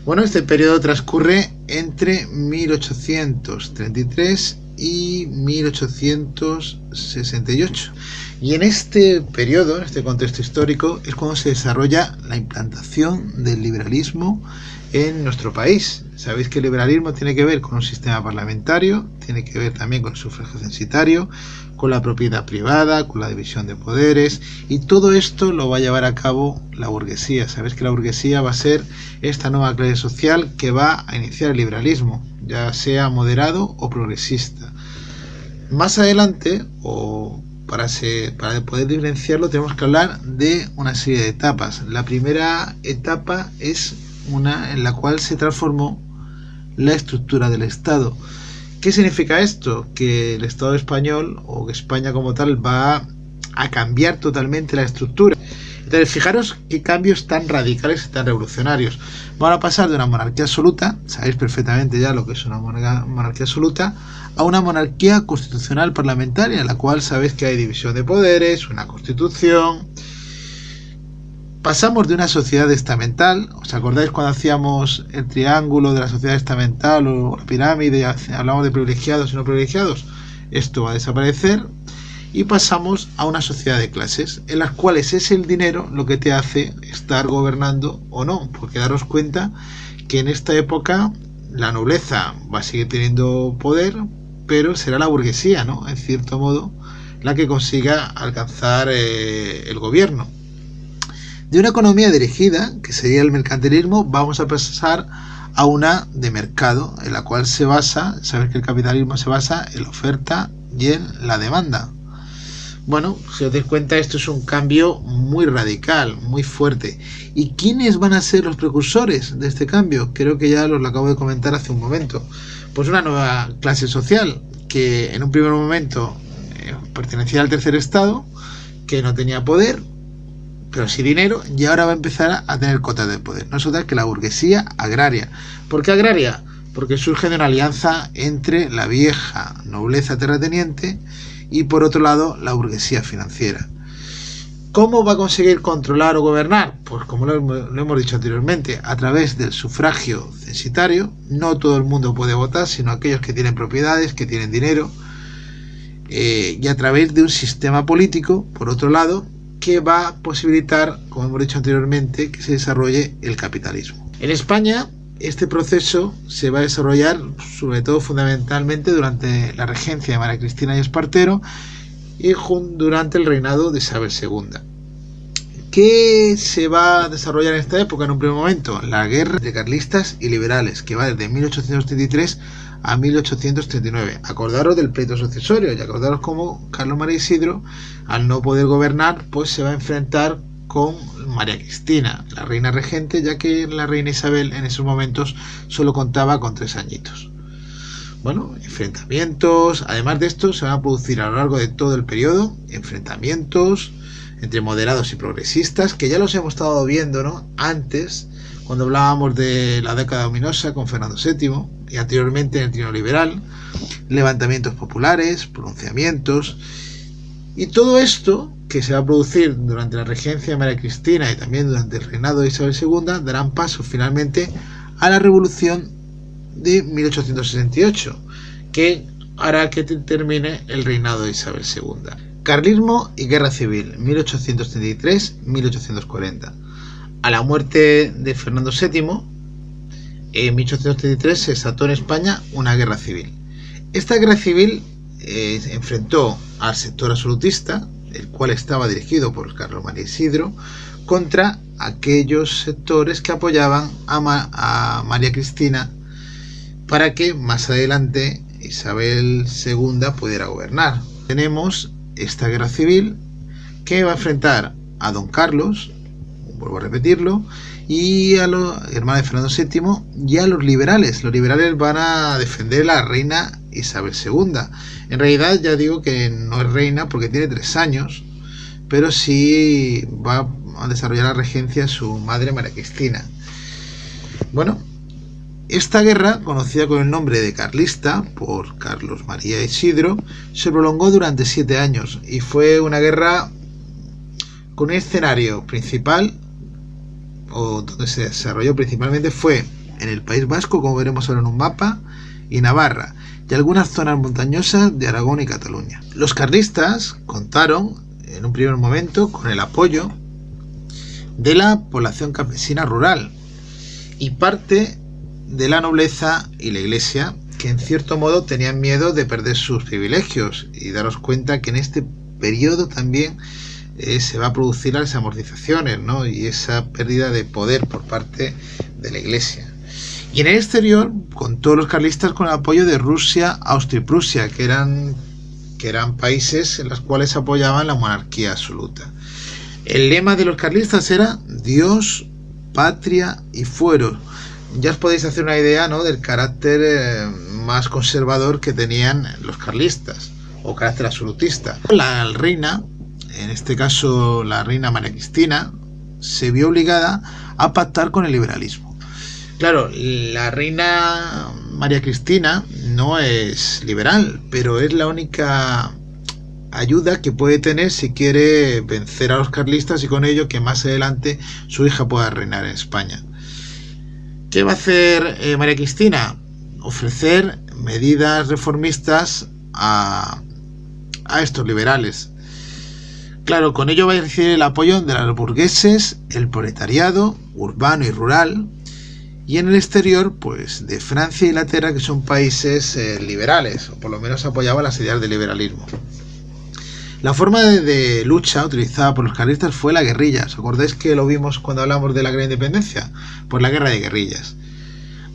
Bueno, este periodo transcurre entre 1833 y 1868. Y en este periodo, en este contexto histórico, es cuando se desarrolla la implantación del liberalismo en nuestro país. Sabéis que el liberalismo tiene que ver con un sistema parlamentario, tiene que ver también con el sufragio censitario, con la propiedad privada, con la división de poderes, y todo esto lo va a llevar a cabo la burguesía. Sabéis que la burguesía va a ser esta nueva clase social que va a iniciar el liberalismo, ya sea moderado o progresista. Más adelante, para poder diferenciarlo, tenemos que hablar de una serie de etapas. La primera etapa es una en la cual se transformó la estructura del Estado. ¿Qué significa esto? Que el Estado español, o que España como tal, va a cambiar totalmente la estructura. Entonces, fijaros qué cambios tan radicales y tan revolucionarios. Van a pasar de una monarquía absoluta, sabéis perfectamente ya lo que es una monarquía absoluta, a una monarquía constitucional parlamentaria, en la cual sabéis que hay división de poderes, una constitución. Pasamos de una sociedad estamental. ¿Os acordáis cuando hacíamos el triángulo de la sociedad estamental o la pirámide? Hablamos de privilegiados y no privilegiados. Esto va a desaparecer y pasamos a una sociedad de clases, en las cuales es el dinero lo que te hace estar gobernando o no. Porque daros cuenta que en esta época la nobleza va a seguir teniendo poder, pero será la burguesía, ¿no?, en cierto modo, la que consiga alcanzar el gobierno. De una economía dirigida, que sería el mercantilismo, vamos a pasar a una de mercado, en la cual se basa, sabes que el capitalismo se basa en la oferta y en la demanda. Bueno, si os dais cuenta, esto es un cambio muy radical, muy fuerte. ¿Y quiénes van a ser los precursores de este cambio? Creo que ya os lo acabo de comentar hace un momento. Pues una nueva clase social, que en un primer momento pertenecía al tercer estado, que no tenía poder, pero sí dinero, y ahora va a empezar a tener cotas de poder. No es otra que la burguesía agraria. ¿Por qué agraria? Porque surge de una alianza entre la vieja nobleza terrateniente y, por otro lado, la burguesía financiera. ¿Cómo va a conseguir controlar o gobernar? Pues como lo hemos dicho anteriormente, a través del sufragio censitario. No todo el mundo puede votar, sino aquellos que tienen propiedades, que tienen dinero, y a través de un sistema político, por otro lado, que va a posibilitar, como hemos dicho anteriormente, que se desarrolle el capitalismo. En España, este proceso se va a desarrollar sobre todo fundamentalmente durante la regencia de María Cristina y Espartero y durante el reinado de Isabel II. ¿Qué se va a desarrollar en esta época en un primer momento? La guerra de carlistas y liberales, que va desde 1833 a 1839. Acordaros del pleito sucesorio y acordaros cómo Carlos María Isidro, al no poder gobernar, pues se va a enfrentar con María Cristina, la reina regente, ya que la reina Isabel en esos momentos solo contaba con 3 añitos. Bueno, enfrentamientos. Además de esto, se van a producir a lo largo de todo el periodo enfrentamientos entre moderados y progresistas, que ya los hemos estado viendo, ¿no?, antes, cuando hablábamos de la década ominosa con Fernando VII y anteriormente en el Trienio Liberal, levantamientos populares, pronunciamientos, y todo esto que se va a producir durante la regencia de María Cristina y también durante el reinado de Isabel II darán paso finalmente a la Revolución de 1868, que hará que termine el reinado de Isabel II. Carlismo y Guerra Civil, 1833-1840. A la muerte de Fernando VII, en 1833 se desató en España una guerra civil. Esta guerra civil enfrentó al sector absolutista, el cual estaba dirigido por Carlos María Isidro, contra aquellos sectores que apoyaban a María Cristina para que más adelante Isabel II pudiera gobernar. Tenemos esta guerra civil que va a enfrentar a don Carlos, vuelvo a repetirlo, y a los hermanos de Fernando VII y a los liberales. Los liberales van a defender a la reina Isabel II. En realidad ya digo que no es reina porque tiene 3 años, pero sí va a desarrollar la regencia su madre María Cristina. Bueno, esta guerra, conocida con el nombre de Carlista por Carlos María Isidro, se prolongó durante 7 años y fue una guerra con un escenario principal, o donde se desarrolló principalmente, fue en el País Vasco, como veremos ahora en un mapa, y Navarra, y algunas zonas montañosas de Aragón y Cataluña. Los carlistas contaron en un primer momento con el apoyo de la población campesina rural y parte de la nobleza y la iglesia, que en cierto modo tenían miedo de perder sus privilegios, y daros cuenta que en este periodo también se va a producir las amortizaciones, ¿no? Y esa pérdida de poder por parte de la iglesia. Y en el exterior, con todos los carlistas con el apoyo de Rusia, Austria y Prusia, que eran países en los cuales apoyaban la monarquía absoluta. El lema de los carlistas era Dios, patria y fuero. Ya os podéis hacer una idea, ¿no?, del carácter más conservador que tenían los carlistas, o carácter absolutista. La reina, en este caso la reina María Cristina, se vio obligada a pactar con el liberalismo. Claro, la reina María Cristina no es liberal, pero es la única ayuda que puede tener si quiere vencer a los carlistas y con ello que más adelante su hija pueda reinar en España. ¿Qué va a hacer María Cristina? Ofrecer medidas reformistas a estos liberales. Claro, con ello va a recibir el apoyo de los burgueses, el proletariado, urbano y rural, y en el exterior, pues, de Francia e Inglaterra, que son países liberales, o por lo menos apoyaban las ideas del liberalismo. La forma de lucha utilizada por los carlistas fue la guerrilla. ¿Os acordáis que lo vimos cuando hablamos de la Guerra de Independencia? Pues la guerra de guerrillas.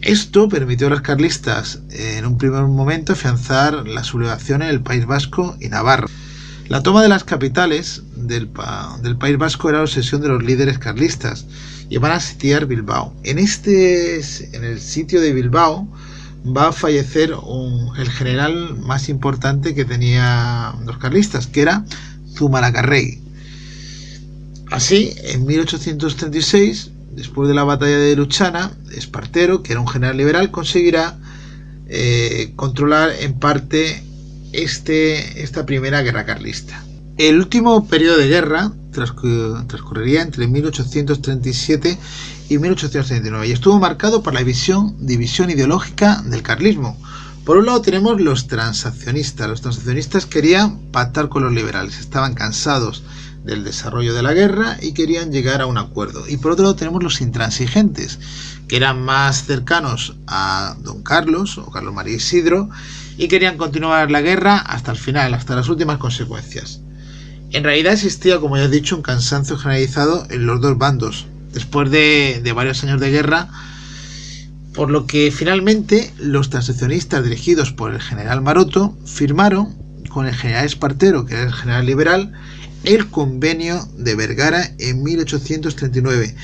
Esto permitió a los carlistas, en un primer momento, afianzar la sublevación en el País Vasco y Navarra. La toma de las capitales del País Vasco era la obsesión de los líderes carlistas y van a sitiar Bilbao. En el sitio de Bilbao va a fallecer el general más importante que tenía los carlistas, que era Zumalacárregui. Así, en 1836, después de la batalla de Luchana, Espartero, que era un general liberal, conseguirá controlar en parte esta primera guerra carlista. El último periodo de guerra transcurriría entre 1837 y 1839 y estuvo marcado por la división ideológica del carlismo. Por un lado tenemos los transaccionistas. Los transaccionistas querían pactar con los liberales, estaban cansados del desarrollo de la guerra y querían llegar a un acuerdo. Y por otro lado tenemos los intransigentes, que eran más cercanos a don Carlos o Carlos María Isidro y querían continuar la guerra hasta el final, hasta las últimas consecuencias. En realidad existía, como ya he dicho, un cansancio generalizado en los dos bandos, después de varios años de guerra, por lo que finalmente los transaccionistas dirigidos por el general Maroto firmaron con el general Espartero, que era el general liberal, el convenio de Vergara en 1839.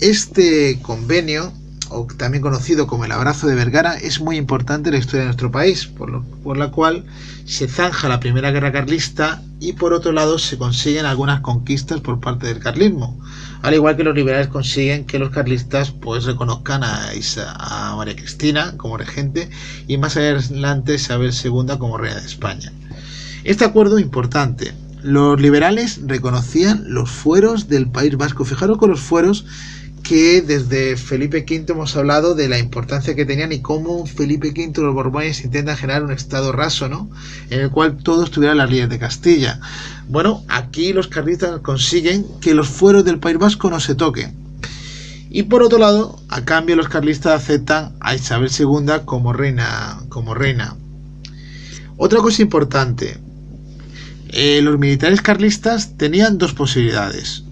Este convenio, o también conocido como el Abrazo de Vergara, es muy importante en la historia de nuestro país, por la cual se zanja la primera guerra carlista y por otro lado se consiguen algunas conquistas por parte del carlismo, al igual que los liberales consiguen que los carlistas pues reconozcan a María Cristina como regente y más adelante Isabel II como reina de España. Este acuerdo importante. Los liberales reconocían los fueros del País Vasco. Fijaros con los fueros, que desde Felipe V hemos hablado de la importancia que tenían y cómo Felipe V y los Borbones intentan generar un estado raso, ¿no?, en el cual todos tuvieran las leyes de Castilla. Bueno, aquí los carlistas consiguen que los fueros del País Vasco no se toquen. Y por otro lado, a cambio los carlistas aceptan a Isabel II como reina. Otra cosa importante, los militares carlistas tenían dos posibilidades.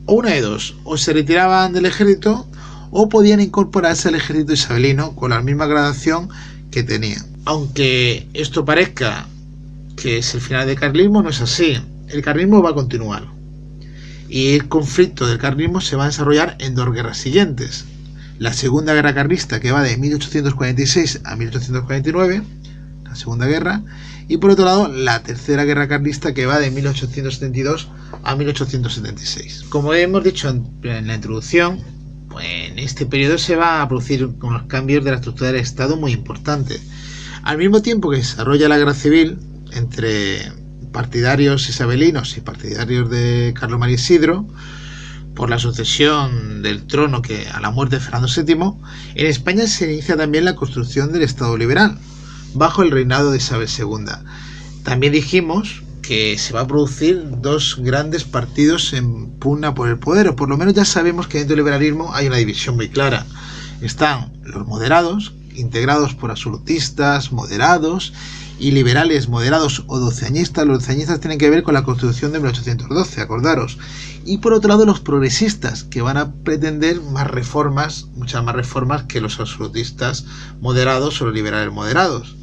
O una de dos, o se retiraban del ejército o podían incorporarse al ejército isabelino con la misma gradación que tenían. Aunque esto parezca que es el final del carlismo, no es así. El carlismo va a continuar. Y el conflicto del carlismo se va a desarrollar en dos guerras siguientes. La Segunda Guerra Carlista, que va de 1846 a 1849, la Segunda Guerra, y por otro lado la Tercera Guerra Carlista, que va de 1872 a 1876. Como hemos dicho en la introducción, pues en este periodo se va a producir unos cambios de la estructura del Estado muy importantes. Al mismo tiempo que se desarrolla la guerra civil entre partidarios isabelinos y partidarios de Carlos María Isidro, por la sucesión del trono que a la muerte de Fernando VII, en España se inicia también la construcción del Estado liberal, bajo el reinado de Isabel II. También dijimos que se va a producir dos grandes partidos en pugna por el poder, o por lo menos ya sabemos que dentro del liberalismo hay una división muy clara. Están los moderados, integrados por absolutistas, moderados, y liberales, moderados o doceañistas. Los doceañistas tienen que ver con la Constitución de 1812, acordaros. Y por otro lado los progresistas, que van a pretender más reformas, muchas más reformas que los absolutistas moderados o los liberales moderados.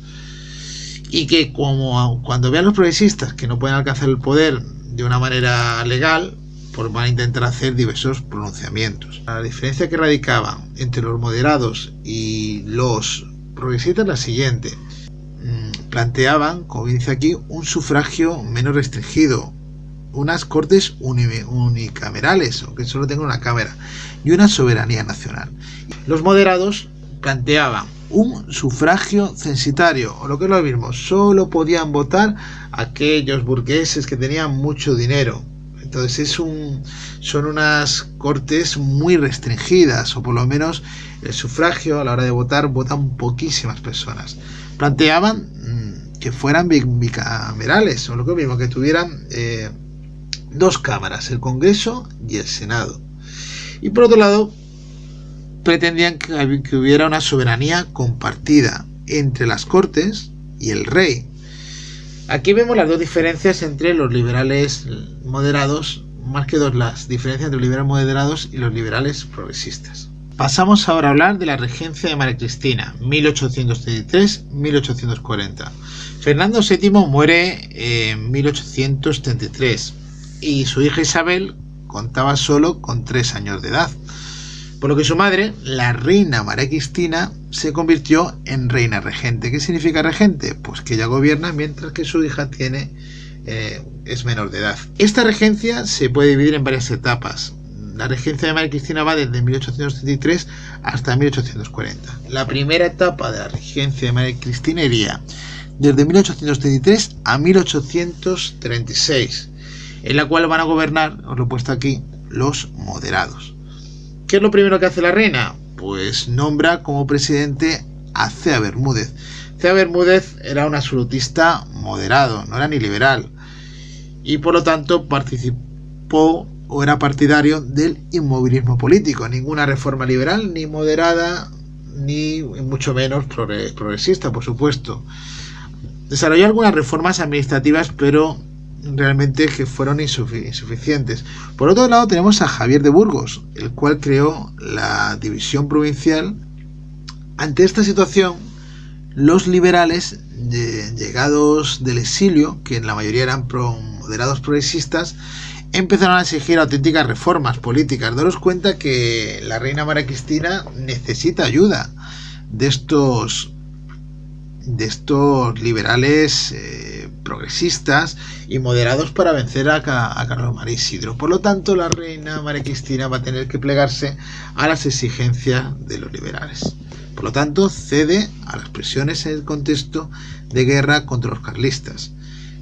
Y que como cuando vean los progresistas que no pueden alcanzar el poder de una manera legal, pues van a intentar hacer diversos pronunciamientos. La diferencia que radicaba entre los moderados y los progresistas es la siguiente. Planteaban, como dice aquí, un sufragio menos restringido, unas cortes unicamerales, o que solo tengan una cámara, y una soberanía nacional. Los moderados planteaban un sufragio censitario, o lo que es lo mismo, solo podían votar aquellos burgueses que tenían mucho dinero. Entonces son unas cortes muy restringidas, o por lo menos el sufragio a la hora de votar votan poquísimas personas. Planteaban que fueran bicamerales, o lo que mismo, que tuvieran dos cámaras, el Congreso y el Senado. Y por otro lado, pretendían que hubiera una soberanía compartida entre las Cortes y el rey. Aquí vemos las dos diferencias entre los liberales moderados, más que dos, las diferencias entre los liberales moderados y los liberales progresistas. Pasamos ahora a hablar de la regencia de María Cristina, 1833-1840. Fernando VII muere en 1833 y su hija Isabel contaba solo con 3 años de edad, por lo que su madre, la reina María Cristina, se convirtió en reina regente. ¿Qué significa regente? Pues que ella gobierna mientras que su hija es menor de edad. Esta regencia se puede dividir en varias etapas. La regencia de María Cristina va desde 1833 hasta 1840. La primera etapa de la regencia de María Cristina iría desde 1833 a 1836, en la cual van a gobernar, os lo he puesto aquí, los moderados. ¿Qué es lo primero que hace la reina? Pues nombra como presidente a Cea Bermúdez. Cea Bermúdez era un absolutista moderado, no era ni liberal, y por lo tanto participó o era partidario del inmovilismo político. Ninguna reforma liberal, ni moderada, ni mucho menos progresista, por supuesto. Desarrolló algunas reformas administrativas, pero realmente que fueron insuficientes. Por otro lado tenemos a Javier de Burgos, el cual creó la división provincial. Ante esta situación, los liberales llegados del exilio, que en la mayoría eran moderados progresistas, empezaron a exigir auténticas reformas políticas. Daros cuenta que la reina María Cristina necesita ayuda de estos liberales progresistas y moderados para vencer a Carlos María Isidro. Por lo tanto, la reina María Cristina va a tener que plegarse a las exigencias de los liberales. Por lo tanto, cede a las presiones en el contexto de guerra contra los carlistas,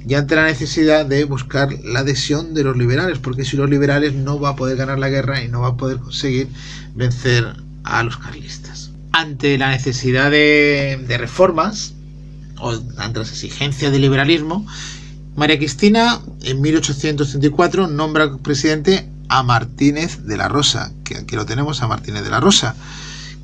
y ante la necesidad de buscar la adhesión de los liberales, porque si los liberales no va a poder ganar la guerra y no va a poder conseguir vencer a los carlistas. Ante la necesidad de reformas, o ante las exigencias del liberalismo, María Cristina en 1834 nombra presidente a Martínez de la Rosa, que aquí lo tenemos, a Martínez de la Rosa,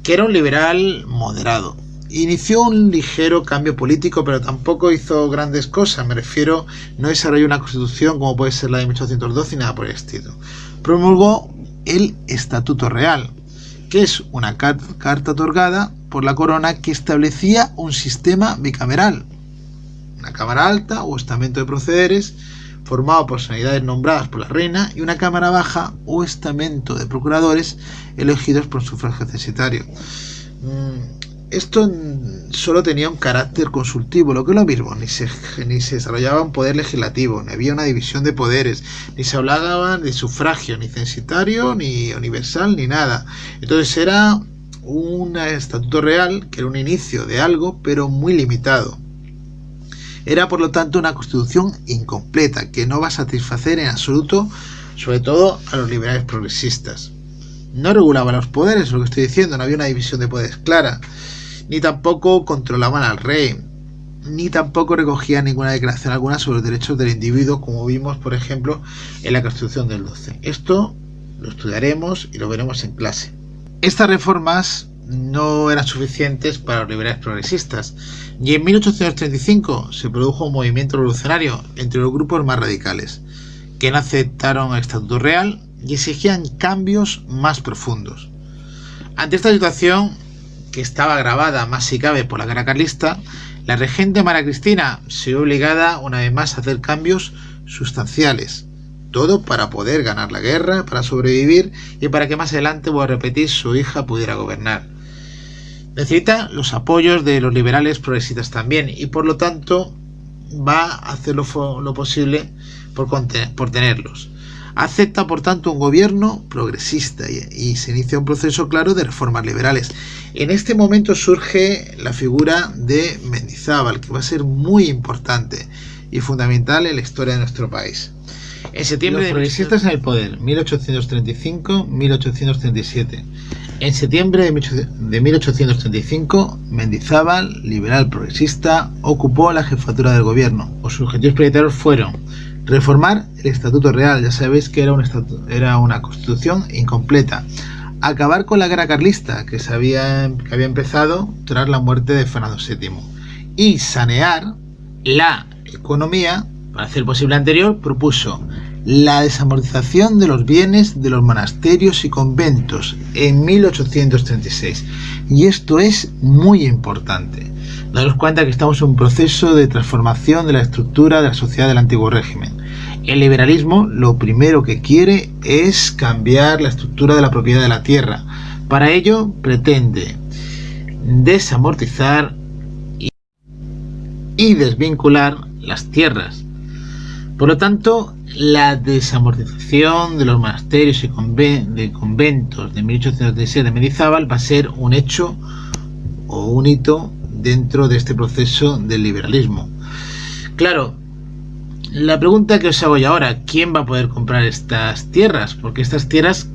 que era un liberal moderado. Inició un ligero cambio político, pero tampoco hizo grandes cosas. Me refiero, no desarrolló una constitución como puede ser la de 1812 y nada por el estilo. Promulgó el Estatuto Real, que es una carta otorgada por la corona que establecía un sistema bicameral, una cámara alta o estamento de procederes formado por personalidades nombradas por la reina y una cámara baja o estamento de procuradores elegidos por sufragio censitario. Esto solo tenía un carácter consultivo, lo que es lo mismo, ni se desarrollaba un poder legislativo, ni había una división de poderes, ni se hablaba de sufragio, ni censitario, ni universal, ni nada. Entonces era un estatuto real, que era un inicio de algo, pero muy limitado. Era por lo tanto una constitución incompleta, que no va a satisfacer en absoluto sobre todo a los liberales progresistas. No regulaban los poderes, lo que estoy diciendo, no había una división de poderes clara, ni tampoco controlaban al rey, ni tampoco recogían ninguna declaración alguna sobre los derechos del individuo, como vimos, por ejemplo, en la Constitución del 12. Esto lo estudiaremos y lo veremos en clase. Estas reformas no eran suficientes para los liberales progresistas, y en 1835 se produjo un movimiento revolucionario entre los grupos más radicales, que no aceptaron el Estatuto Real y exigían cambios más profundos. Ante esta situación, que estaba agravada más si cabe por la guerra carlista, la regente María Cristina se vio obligada una vez más a hacer cambios sustanciales, todo para poder ganar la guerra, para sobrevivir y para que más adelante, voy a repetir, su hija pudiera gobernar. Necesita los apoyos de los liberales progresistas también, y por lo tanto va a hacer lo posible por tenerlos. Acepta por tanto un gobierno progresista y se inicia un proceso claro de reformas liberales. En este momento surge la figura de Mendizábal, que va a ser muy importante y fundamental en la historia de nuestro país. En septiembre, los progresistas en el poder, 1835-1837. En septiembre de 1835, Mendizábal, liberal progresista, ocupó la jefatura del gobierno. Sus objetivos prioritarios fueron reformar el Estatuto Real, ya sabéis que era una constitución incompleta, acabar con la guerra carlista que había empezado tras la muerte de Fernando VII, y sanear la economía. Para hacer posible anterior, propuso la desamortización de los bienes de los monasterios y conventos en 1836. Y esto es muy importante. Daros cuenta que estamos en un proceso de transformación de la estructura de la sociedad del antiguo régimen. El liberalismo lo primero que quiere es cambiar la estructura de la propiedad de la tierra. Para ello pretende desamortizar y desvincular las tierras. Por lo tanto, la desamortización de los monasterios y conventos de 1837 de Mendizábal va a ser un hecho o un hito dentro de este proceso del liberalismo. Claro, la pregunta que os hago yo ahora, ¿quién va a poder comprar estas tierras? Porque estas tierras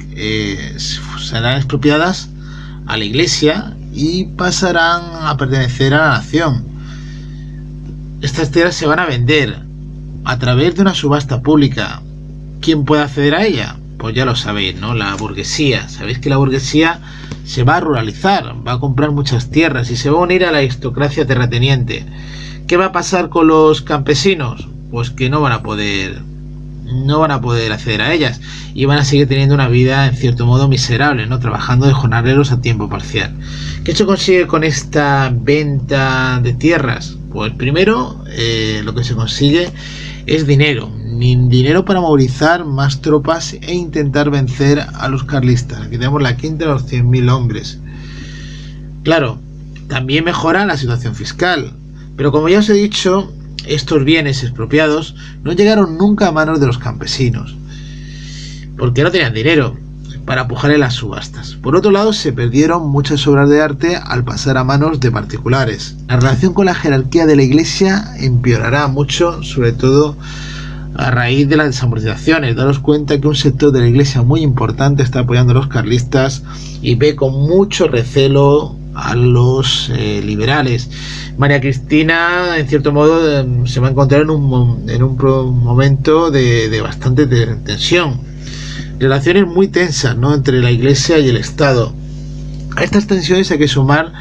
serán expropiadas a la Iglesia y pasarán a pertenecer a la nación. Estas tierras se van a vender a través de una subasta pública. ¿Quién puede acceder a ella? Pues ya lo sabéis, ¿no? La burguesía. Sabéis que la burguesía se va a ruralizar, va a comprar muchas tierras y se va a unir a la aristocracia terrateniente. ¿Qué va a pasar con los campesinos? Pues que no van a poder acceder a ellas y van a seguir teniendo una vida en cierto modo miserable, ¿no? Trabajando de jornaleros a tiempo parcial. ¿Qué se consigue con esta venta de tierras? Pues primero lo que se consigue es dinero para movilizar más tropas e intentar vencer a los carlistas. Aquí tenemos la quinta de los 100.000 hombres. Claro, también mejora la situación fiscal, pero como ya os he dicho, estos bienes expropiados no llegaron nunca a manos de los campesinos, porque no tenían dinero para pujar en las subastas. Por otro lado, se perdieron muchas obras de arte al pasar a manos de particulares. La relación con la jerarquía de la Iglesia empeorará mucho, sobre todo a raíz de las desamortizaciones. Daros cuenta que un sector de la Iglesia muy importante está apoyando a los carlistas y ve con mucho recelo a los liberales. María Cristina, en cierto modo, se va a encontrar en un momento de bastante tensión. Relaciones muy tensas, ¿no?, entre la Iglesia y el Estado. A estas tensiones hay que sumar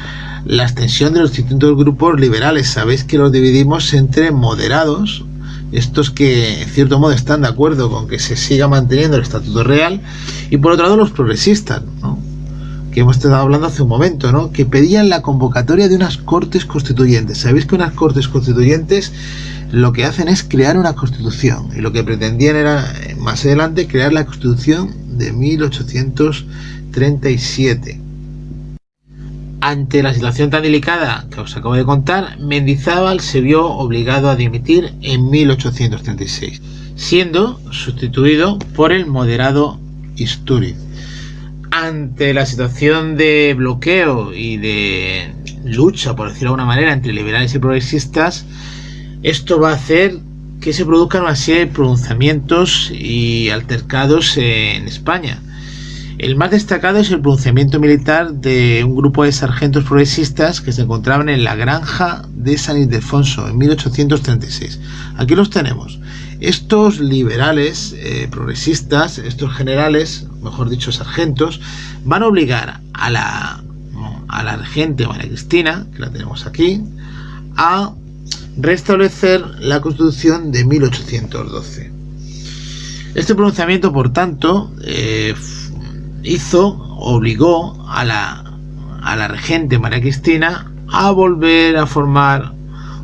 la extensión de los distintos grupos liberales. Sabéis que los dividimos entre moderados, estos que en cierto modo están de acuerdo con que se siga manteniendo el Estatuto Real, y por otro lado los progresistas, ¿no?, que hemos estado hablando hace un momento, ¿no?, que pedían la convocatoria de unas Cortes Constituyentes. Sabéis que unas Cortes Constituyentes lo que hacen es crear una constitución, y lo que pretendían era más adelante crear la Constitución de 1837. Ante la situación tan delicada que os acabo de contar, Mendizábal se vio obligado a dimitir en 1836, siendo sustituido por el moderado Istúriz. Ante la situación de bloqueo y de lucha, por decirlo de alguna manera, entre liberales y progresistas, esto va a hacer que se produzcan una serie de pronunciamientos y altercados en España. El más destacado es el pronunciamiento militar de un grupo de sargentos progresistas que se encontraban en la granja de San Ildefonso en 1836. Aquí los tenemos. Estos liberales progresistas, estos generales, mejor dicho sargentos, van a obligar a la regente María Cristina, que la tenemos aquí, a restablecer la Constitución de 1812. Este pronunciamiento, por tanto, obligó a la regente María Cristina a volver a formar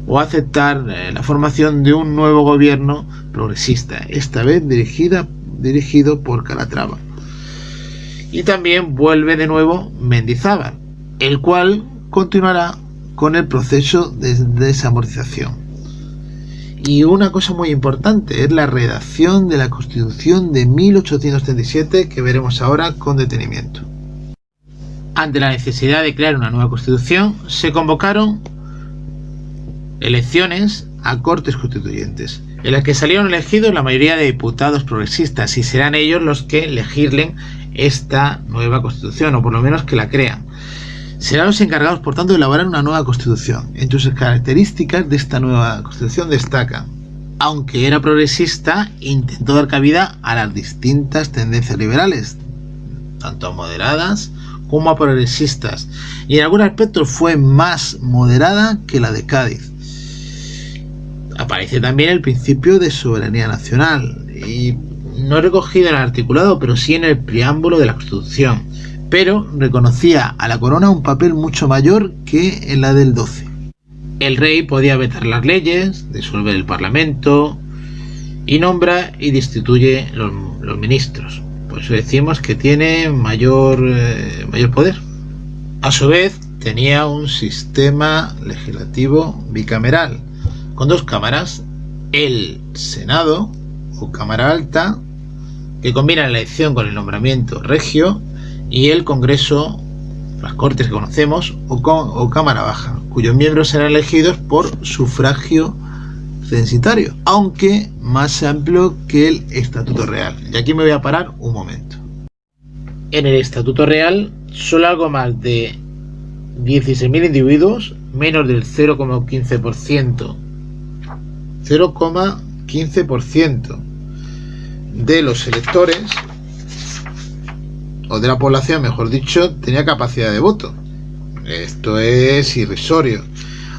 o a aceptar la formación de un nuevo gobierno progresista, esta vez dirigido por Calatrava. Y también vuelve de nuevo Mendizábal, el cual continuará con el proceso de desamortización. Y una cosa muy importante es la redacción de la Constitución de 1837, que veremos ahora con detenimiento. Ante la necesidad de crear una nueva Constitución, se convocaron elecciones a Cortes Constituyentes, en las que salieron elegidos la mayoría de diputados progresistas, y serán ellos los que legislen esta nueva Constitución, o por lo menos que la crean. Serán los encargados, por tanto, de elaborar una nueva Constitución. Entre sus características de esta nueva Constitución destacan: aunque era progresista, intentó dar cabida a las distintas tendencias liberales, tanto a moderadas como a progresistas, y en algunos aspectos fue más moderada que la de Cádiz. Aparece también el principio de soberanía nacional, y no recogido en el articulado, pero sí en el preámbulo de la Constitución, pero reconocía a la corona un papel mucho mayor que en la del 12. El rey podía vetar las leyes, disolver el parlamento y nombra y destituye los ministros. Por eso decimos que tiene mayor poder. A su vez, tenía un sistema legislativo bicameral, con dos cámaras: el Senado o Cámara Alta, que combina la elección con el nombramiento regio, y el Congreso, las Cortes que conocemos, o Cámara Baja, cuyos miembros serán elegidos por sufragio censitario, aunque más amplio que el Estatuto Real. Y aquí me voy a parar un momento. En el Estatuto Real, solo algo más de 16.000 individuos, menos del 0,15% de los electores, o de la población, mejor dicho, tenía capacidad de voto. Esto es irrisorio.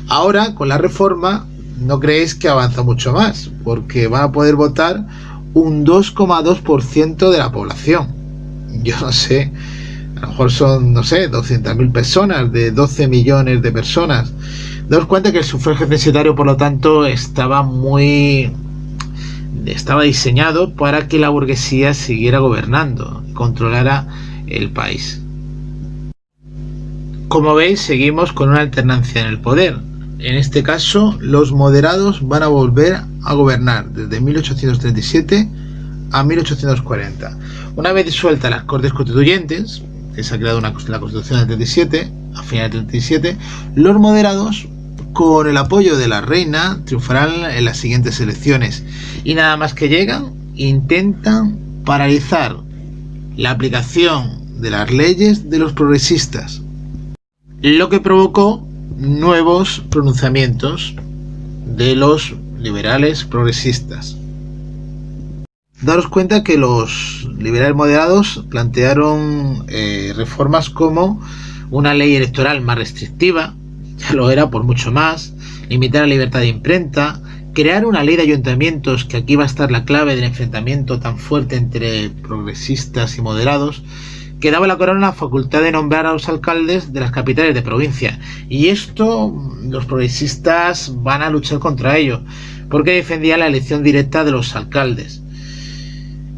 Ahora, con la reforma, no creéis que avanza mucho más, porque van a poder votar un 2,2% de la población. Yo no sé, a lo mejor son, 200.000 personas, de 12 millones de personas. Daos cuenta que el sufragio censitario, por lo tanto, estaba diseñado para que la burguesía siguiera gobernando, controlara el país. Como veis, seguimos con una alternancia en el poder. En este caso, los moderados van a volver a gobernar desde 1837 a 1840. Una vez disueltas las Cortes Constituyentes, que se ha creado la Constitución del 37, a finales del 37, los moderados, con el apoyo de la reina, triunfarán en las siguientes elecciones, y nada más que llegan, intentan paralizar la aplicación de las leyes de los progresistas, lo que provocó nuevos pronunciamientos de los liberales progresistas. Daros cuenta que los liberales moderados plantearon reformas como una ley electoral más restrictiva, ya lo era por mucho más, limitar la libertad de imprenta, crear una ley de ayuntamientos, que aquí va a estar la clave del enfrentamiento tan fuerte entre progresistas y moderados, que daba a la corona la facultad de nombrar a los alcaldes de las capitales de provincia. Y esto los progresistas van a luchar contra ello, porque defendía la elección directa de los alcaldes.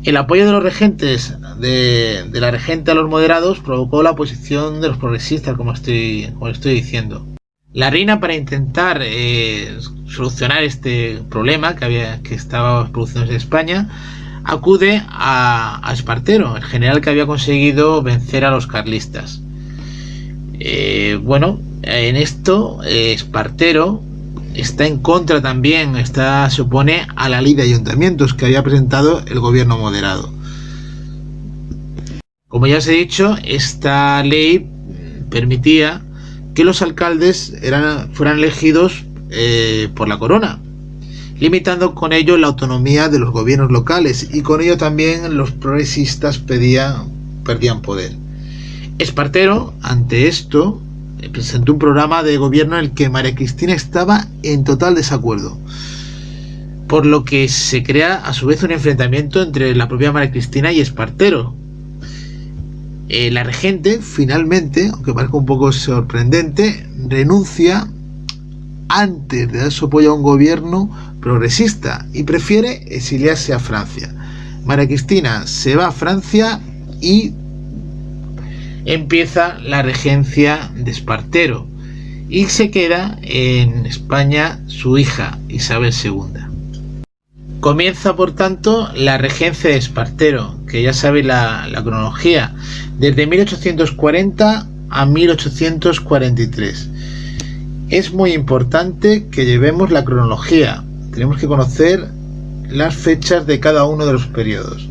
El apoyo de los regentes, de la regente a los moderados, provocó la oposición de los progresistas, como estoy diciendo. La reina, para intentar solucionar este problema que estaba produciéndose en España, acude a Espartero, el general que había conseguido vencer a los carlistas. En esto, Espartero está en contra también, se opone a la ley de ayuntamientos que había presentado el gobierno moderado. Como ya os he dicho, esta ley permitía que los alcaldes fueran elegidos por la corona, limitando con ello la autonomía de los gobiernos locales, y con ello también los progresistas perdían poder. Espartero, ante esto, presentó un programa de gobierno en el que María Cristina estaba en total desacuerdo, por lo que se crea a su vez un enfrentamiento entre la propia María Cristina y Espartero. La regente finalmente, aunque parezca un poco sorprendente, renuncia antes de dar su apoyo a un gobierno progresista y prefiere exiliarse a Francia. María Cristina se va a Francia y empieza la regencia de Espartero, y se queda en España su hija Isabel II. Comienza, por tanto, la regencia de Espartero, que ya sabéis la cronología, desde 1840 a 1843. Es muy importante que llevemos la cronología. Tenemos que conocer las fechas de cada uno de los periodos.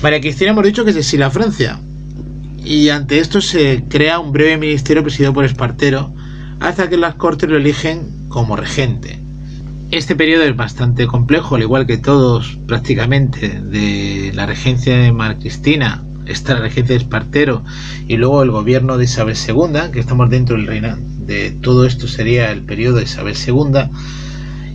María Cristina, hemos dicho que se exilia a Francia, y ante esto se crea un breve ministerio presidido por Espartero hasta que las Cortes lo eligen como regente. Este periodo es bastante complejo, al igual que todos prácticamente de la regencia de María Cristina, esta regencia de Espartero y luego el gobierno de Isabel II, que estamos dentro del reinado de todo esto, sería el periodo de Isabel II,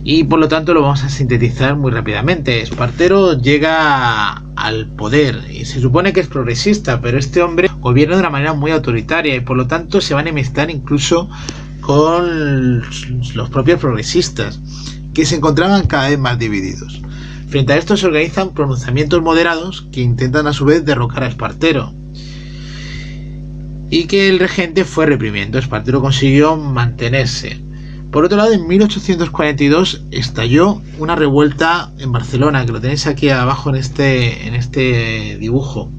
y por lo tanto lo vamos a sintetizar muy rápidamente. Espartero llega al poder y se supone que es progresista, pero este hombre gobierna de una manera muy autoritaria y por lo tanto se va a enemistar incluso con los propios progresistas, que se encontraban cada vez más divididos. Frente a esto se organizan pronunciamientos moderados que intentan a su vez derrocar a Espartero, y que el regente fue reprimiendo. Espartero consiguió mantenerse. Por otro lado, en 1842 estalló una revuelta en Barcelona, que lo tenéis aquí abajo en este dibujo,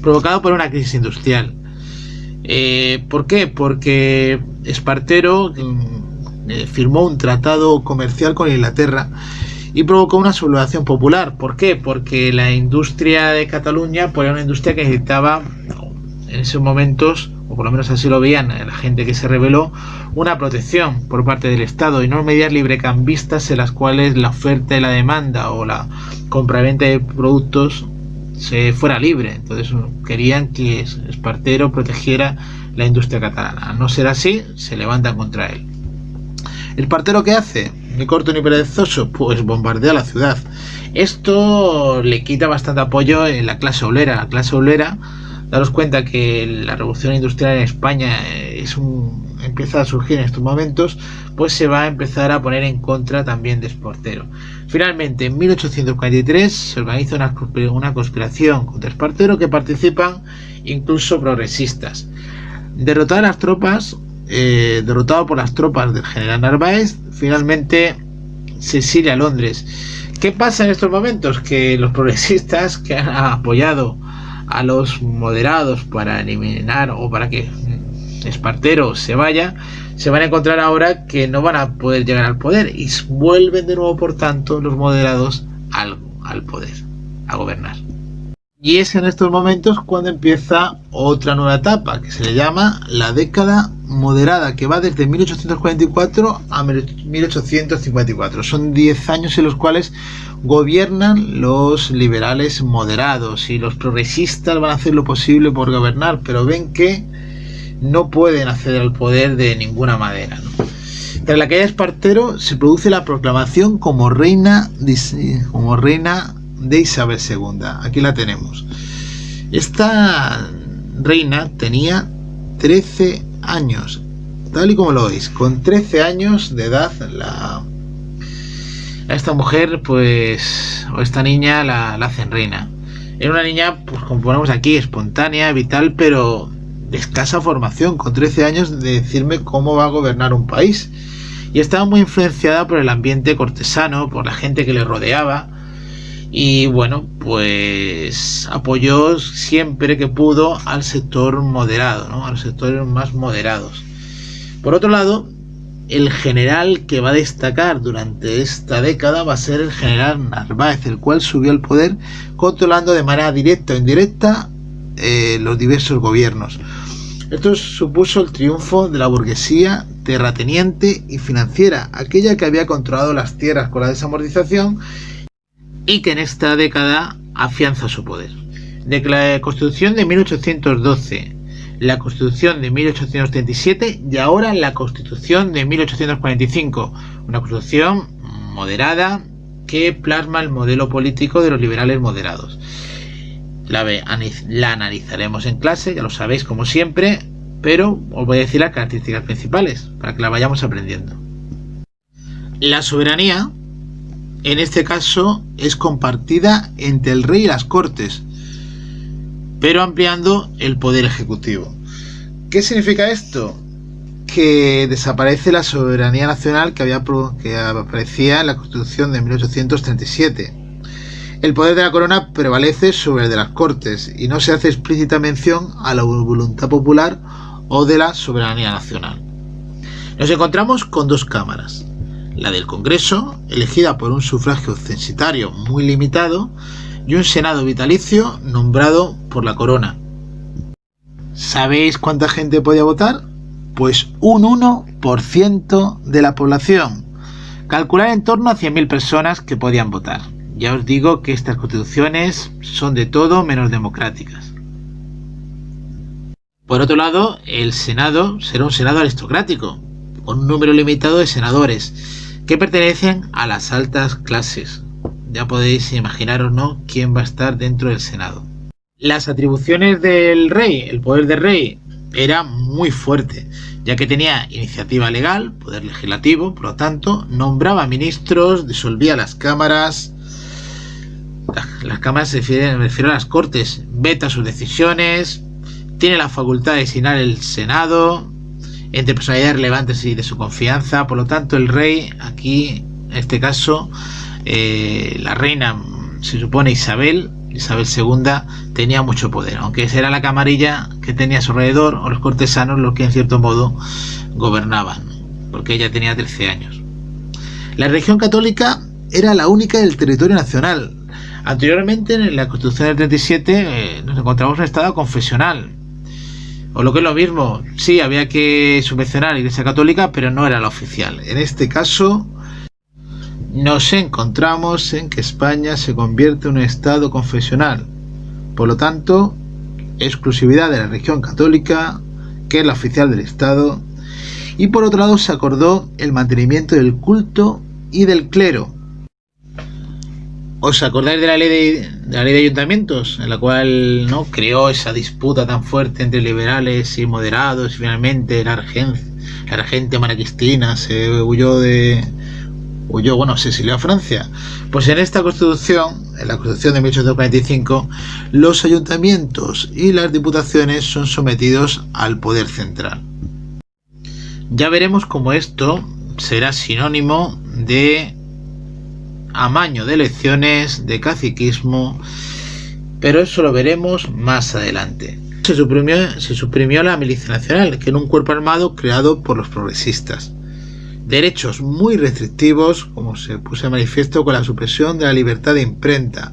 provocado por una crisis industrial. ¿Por qué? Porque Espartero firmó un tratado comercial con Inglaterra y provocó una sublevación popular. ¿Por qué? Porque la industria de Cataluña pues, era una industria que necesitaba en esos momentos, o por lo menos así lo veían la gente que se rebeló, una protección por parte del Estado y no medidas librecambistas en las cuales la oferta y la demanda o la compraventa de productos se fuera libre. Entonces querían que Espartero protegiera la industria catalana. A no ser así, se levantan contra él. ¿Espartero qué hace? Ni corto ni perezoso, pues bombardea la ciudad. Esto le quita bastante apoyo en la clase obrera. La clase obrera, daros cuenta que la revolución industrial en España empieza a surgir en estos momentos, pues se va a empezar a poner en contra también de Espartero. Finalmente, en 1843 se organiza una conspiración contra Espartero, que participan incluso progresistas. Derrotado por las tropas del general Narváez, finalmente se exilia a Londres. ¿Qué pasa en estos momentos? Que los progresistas que han apoyado a los moderados para eliminar o para que Espartero se vaya, se van a encontrar ahora que no van a poder llegar al poder y vuelven de nuevo, por tanto, los moderados al poder, a gobernar. Y es en estos momentos cuando empieza otra nueva etapa, que se le llama la década moderada, que va desde 1844 a 1854. Son 10 años en los cuales gobiernan los liberales moderados y los progresistas van a hacer lo posible por gobernar, pero ven que no pueden acceder al poder de ninguna manera, ¿no? Tras la caída de Espartero se produce la proclamación como reina de Isabel II. Aquí la tenemos. Esta reina tenía 13 años, tal y como lo veis. Con 13 años de edad, a esta mujer, pues, o esta niña la hacen reina. Era una niña, pues como ponemos aquí, espontánea, vital, pero de escasa formación. Con 13 años de decirme cómo va a gobernar un país. Y estaba muy influenciada por el ambiente cortesano, por la gente que le rodeaba. Y bueno, pues apoyó siempre que pudo al sector moderado, ¿no? A los sectores más moderados. Por otro lado, el general que va a destacar durante esta década va a ser el general Narváez, el cual subió al poder controlando de manera directa o indirecta los diversos gobiernos. Esto supuso el triunfo de la burguesía terrateniente y financiera, aquella que había controlado las tierras con la desamortización y que en esta década afianza su poder. De la Constitución de 1812, la Constitución de 1837 y ahora la Constitución de 1845, una Constitución moderada que plasma el modelo político de los liberales moderados. La analizaremos en clase, ya lo sabéis como siempre, pero os voy a decir las características principales para que la vayamos aprendiendo. La soberanía, en este caso, es compartida entre el rey y las cortes, pero ampliando el poder ejecutivo. ¿Qué significa esto? Que desaparece la soberanía nacional que aparecía en la Constitución de 1837. El poder de la corona prevalece sobre el de las cortes y no se hace explícita mención a la voluntad popular o de la soberanía nacional. Nos encontramos con dos cámaras, la del Congreso, elegida por un sufragio censitario muy limitado, y un Senado vitalicio nombrado por la corona. ¿Sabéis cuánta gente podía votar? Pues un 1% de la población. Calcular en torno a 100.000 personas que podían votar. Ya os digo que estas constituciones son de todo menos democráticas. Por otro lado, el Senado será un Senado aristocrático, con un número limitado de senadores, que pertenecen a las altas clases. Ya podéis imaginaros, ¿no?, quién va a estar dentro del Senado. Las atribuciones del rey, el poder del rey, era muy fuerte, ya que tenía iniciativa legal, poder legislativo, por lo tanto, nombraba ministros, disolvía las cámaras. Las cámaras me refiero a las cortes, veta sus decisiones, tiene la facultad de designar el Senado entre personalidades relevantes y de su confianza. Por lo tanto, el rey, aquí, en este caso, la reina, se supone Isabel II, tenía mucho poder, aunque era la camarilla que tenía a su alrededor, o los cortesanos, los que en cierto modo gobernaban, porque ella tenía 13 años. La religión católica era la única del territorio nacional. Anteriormente, en la Constitución del 37, nos encontramos en un estado confesional. O lo que es lo mismo, sí, había que subvencionar a la Iglesia Católica, pero no era la oficial. En este caso, nos encontramos en que España se convierte en un estado confesional. Por lo tanto, exclusividad de la religión católica, que es la oficial del Estado. Y por otro lado, se acordó el mantenimiento del culto y del clero. ¿Os acordáis de la ley de ayuntamientos, en la cual, ¿no?, creó esa disputa tan fuerte entre liberales y moderados, y finalmente la regente María Cristina se se exilió a Francia? Pues en esta Constitución, en la Constitución de 1845, los ayuntamientos y las diputaciones son sometidos al poder central. Ya veremos cómo esto será sinónimo de amaño de elecciones, de caciquismo, pero eso lo veremos más adelante. Se suprimió la Milicia Nacional, que era un cuerpo armado creado por los progresistas. Derechos muy restrictivos, como se puso de manifiesto con la supresión de la libertad de imprenta.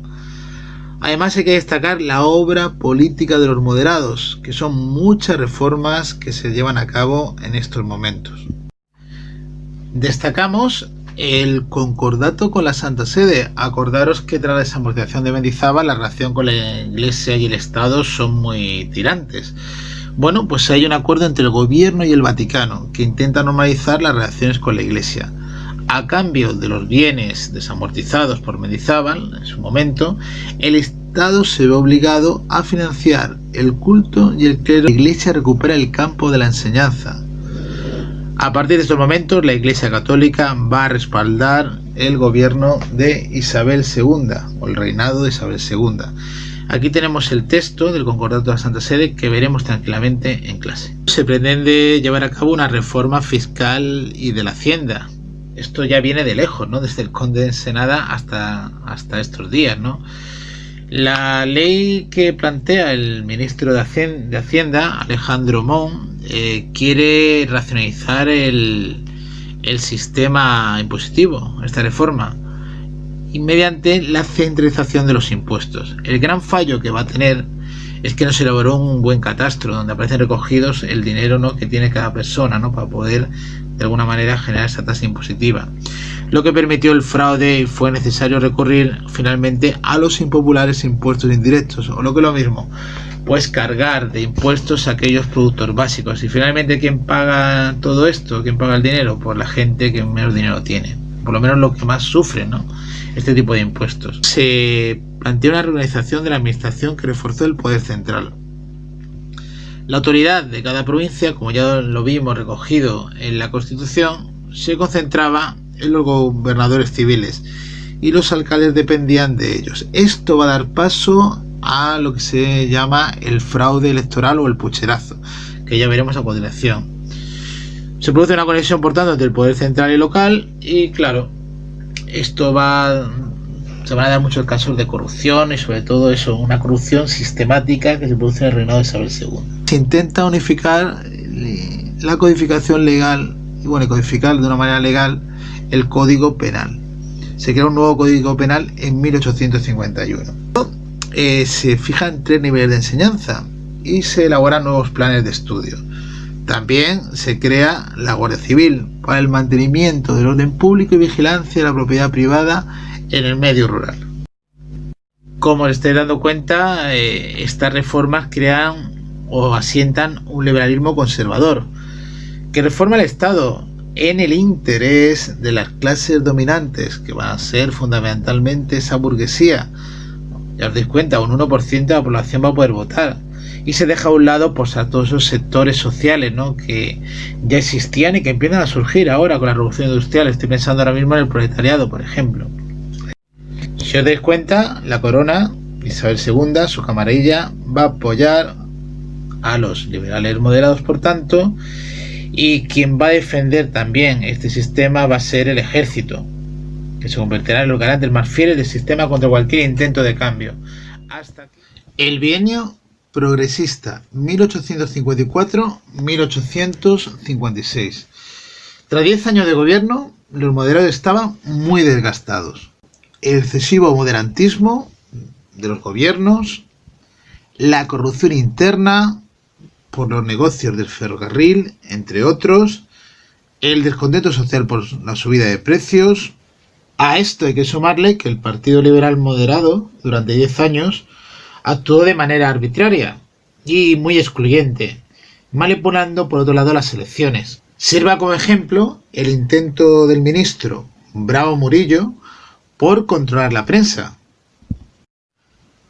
Además, hay que destacar la obra política de los moderados, que son muchas reformas que se llevan a cabo en estos momentos. Destacamos el concordato con la Santa Sede. Acordaros que tras la desamortización de Mendizábal, la relación con la Iglesia y el Estado son muy tirantes. Bueno, pues hay un acuerdo entre el gobierno y el Vaticano que intenta normalizar las relaciones con la Iglesia. A cambio de los bienes desamortizados por Mendizábal, en su momento, el Estado se ve obligado a financiar el culto y el clero. La Iglesia recupera el campo de la enseñanza. A partir de estos momentos, la Iglesia Católica va a respaldar el gobierno de Isabel II, o el reinado de Isabel II. Aquí tenemos el texto del Concordato de la Santa Sede que veremos tranquilamente en clase. Se pretende llevar a cabo una reforma fiscal y de la Hacienda. Esto ya viene de lejos, ¿no?, desde el Conde de Ensenada hasta estos días, ¿no? La ley que plantea el ministro de Hacienda, Alejandro Mon, quiere racionalizar el el sistema impositivo, esta reforma, y mediante la centralización de los impuestos. El gran fallo que va a tener es que no se elaboró un buen catastro donde aparecen recogidos el dinero, ¿no?, que tiene cada persona, ¿no?, para poder de alguna manera generar esa tasa impositiva, lo que permitió el fraude y fue necesario recurrir finalmente a los impopulares impuestos indirectos, o lo que es lo mismo, pues cargar de impuestos a aquellos productos básicos. Y finalmente, ¿quién paga todo esto? ¿Quién paga el dinero? Pues la gente que menos dinero tiene, por lo menos lo que más sufre, ¿no?, este tipo de impuestos. Se planteó una reorganización de la administración que reforzó el poder central. La autoridad de cada provincia, como ya lo vimos recogido en la Constitución, se concentraba en los gobernadores civiles y los alcaldes dependían de ellos. Esto va a dar paso a lo que se llama el fraude electoral o el pucherazo, que ya veremos a continuación. Se produce una conexión, por tanto, entre el poder central y local y, claro, esto se van a dar muchos casos de corrupción y sobre todo eso, una corrupción sistemática que se produce en el reinado de Isabel II. Se intenta unificar la codificación legal y codificar de una manera legal el Código Penal. Se crea un nuevo Código Penal en 1851. Se fijan 3 niveles de enseñanza y se elaboran nuevos planes de estudio. También se crea la Guardia Civil para el mantenimiento del orden público y vigilancia de la propiedad privada en el medio rural. Como os estáis dando cuenta, estas reformas crean o asientan un liberalismo conservador que reforma el Estado en el interés de las clases dominantes, que van a ser fundamentalmente esa burguesía. Ya os dais cuenta, un 1% de la población va a poder votar. Y se deja a un lado pues a todos esos sectores sociales, ¿no?, que ya existían y que empiezan a surgir ahora con la revolución industrial. Estoy pensando ahora mismo en el proletariado, por ejemplo. Si os dais cuenta, la corona, Isabel II, su camarilla, va a apoyar a los liberales moderados, por tanto, y quien va a defender también este sistema va a ser el ejército, que se convertirá en los garantes más fieles del sistema contra cualquier intento de cambio. Hasta el bienio progresista 1854-1856. Tras 10 años de gobierno, los moderados estaban muy desgastados. El excesivo moderantismo de los gobiernos, la corrupción interna por los negocios del ferrocarril, entre otros, el descontento social por la subida de precios. A esto hay que sumarle que el Partido Liberal Moderado, durante 10 años, actuó de manera arbitraria y muy excluyente, manipulando por otro lado las elecciones. Sirva como ejemplo el intento del ministro Bravo Murillo por controlar la prensa.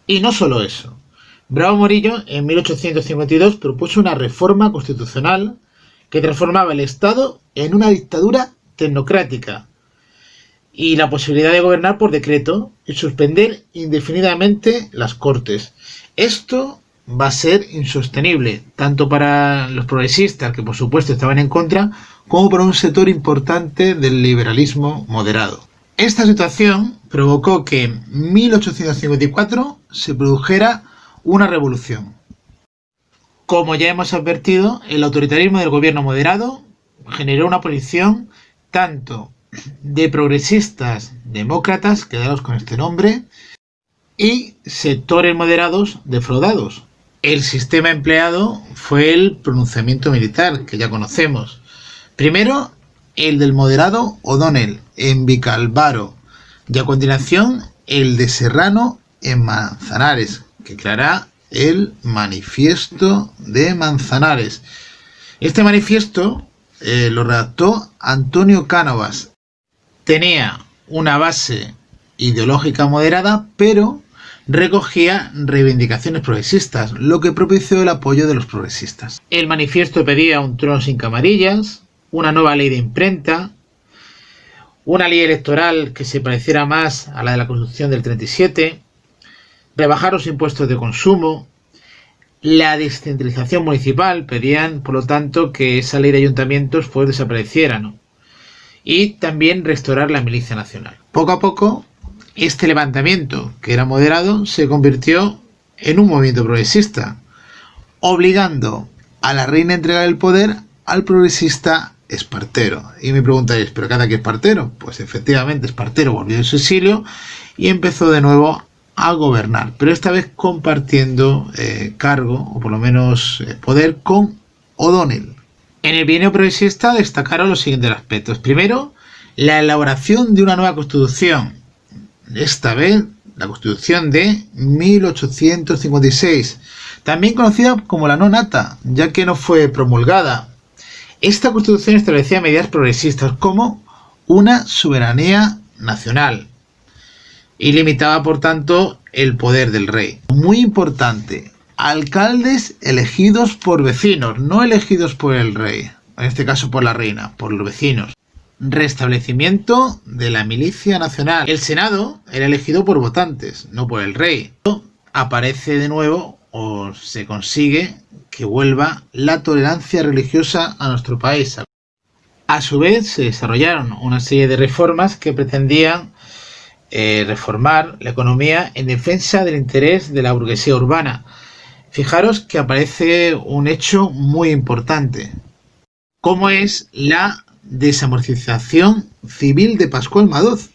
Y no solo eso. Bravo Murillo en 1852 propuso una reforma constitucional que transformaba el Estado en una dictadura tecnocrática y la posibilidad de gobernar por decreto y suspender indefinidamente las Cortes. Esto va a ser insostenible, tanto para los progresistas, que por supuesto estaban en contra, como para un sector importante del liberalismo moderado. Esta situación provocó que en 1854 se produjera una revolución. Como ya hemos advertido, el autoritarismo del gobierno moderado generó una oposición tanto de progresistas demócratas, quedados con este nombre, y sectores moderados defraudados. El sistema empleado fue el pronunciamiento militar, que ya conocemos. Primero, el del moderado O'Donnell en Vicálvaro, y a continuación el de Serrano en Manzanares, que creará el Manifiesto de Manzanares. Este manifiesto lo redactó Antonio Cánovas. Tenía una base ideológica moderada, pero recogía reivindicaciones progresistas, lo que propició el apoyo de los progresistas. El manifiesto pedía un trono sin camarillas, una nueva ley de imprenta, una ley electoral que se pareciera más a la de la Constitución del 37, rebajar los impuestos de consumo, la descentralización municipal. Pedían, por lo tanto, que esa ley de ayuntamientos pues desapareciera, ¿no? Y también restaurar la milicia nacional. Poco a poco, este levantamiento, que era moderado, se convirtió en un movimiento progresista, obligando a la reina a entregar el poder al progresista Espartero. Y me preguntáis, ¿pero qué hace aquí Espartero? Pues efectivamente Espartero volvió de su exilio y empezó de nuevo a gobernar, pero esta vez compartiendo cargo, o por lo menos poder, con O'Donnell. En el bienio progresista destacaron los siguientes aspectos. Primero, la elaboración de una nueva constitución. Esta vez, la constitución de 1856, también conocida como la no nata, ya que no fue promulgada. Esta constitución establecía medidas progresistas como una soberanía nacional y limitaba, por tanto, el poder del rey. Muy importante, alcaldes elegidos por vecinos, no elegidos por el rey, en este caso por la reina, por los vecinos. Restablecimiento de la milicia nacional. El Senado era elegido por votantes, no por el rey. Aparece de nuevo, o se consigue que vuelva la tolerancia religiosa a nuestro país. A su vez, se desarrollaron una serie de reformas que pretendían reformar la economía en defensa del interés de la burguesía urbana. Fijaros que aparece un hecho muy importante, como es la desamortización civil de Pascual Madoz